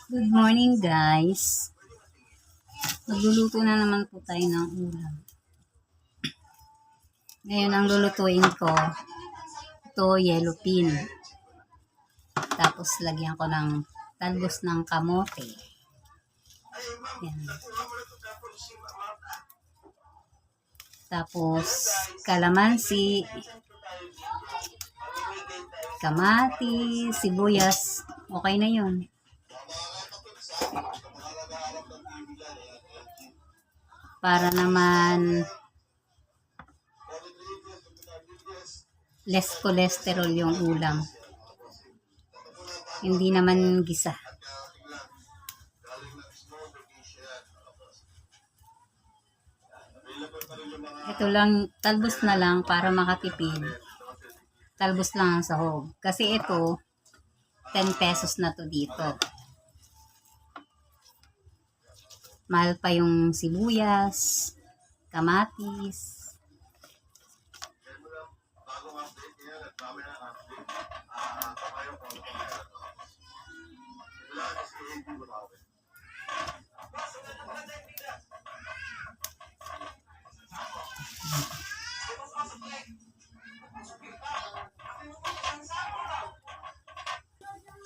Good morning guys. Magluluto na naman po tayo ng ulam. Ngayon ang lulutuin ko, ito yellow pin. Tapos lagyan ko ng talbos ng kamote. Yan. Tapos kalamansi, kamatis, sibuyas. Okay na yun. Para naman less cholesterol yung ulam. Hindi naman gisa. Ito lang, talbos na lang para makatipid. Talbos lang ang sahog. Kasi ito, 10 pesos na to dito. Mahal pa yung sibuyas, kamatis.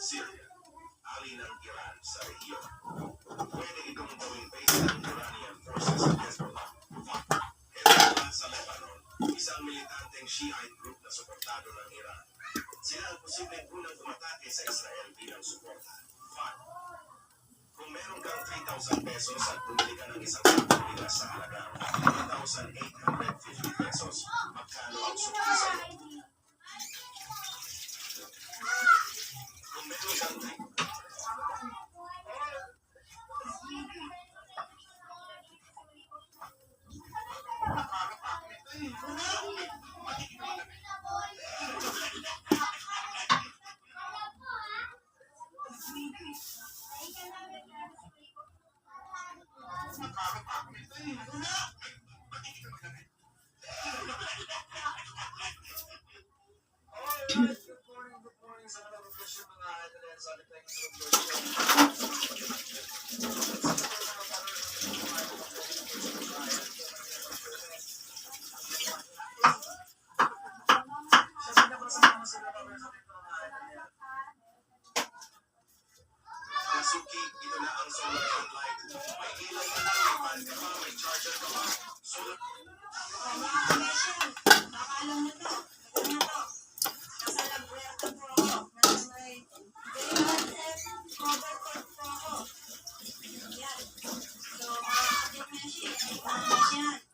Syria, alin ng Iran sa rehiyon. Pwede itong gawing base ng Iranian forces sa Hezbollah. Hezbollah sa Lebanon, isang militanteng Shiite group na suportado ng Iran. Sila ang posibleng unang umatake sa Israel bilang suporta. Kung meron kang 3,000 pesos at bumili ka ng isang sakong bigas sa halagang 1,850 pesos, magkano ang suki sa'yo? Kung meron kang Suki, ito na ang solar light. May ilaw ka na, may fan ka pa, may charger ka pa. Solar... Nakaalam na to. Nasa Laguerta po ako. May overcoat po ako. Yan. So, makakakit na siya. Ay, paano siya?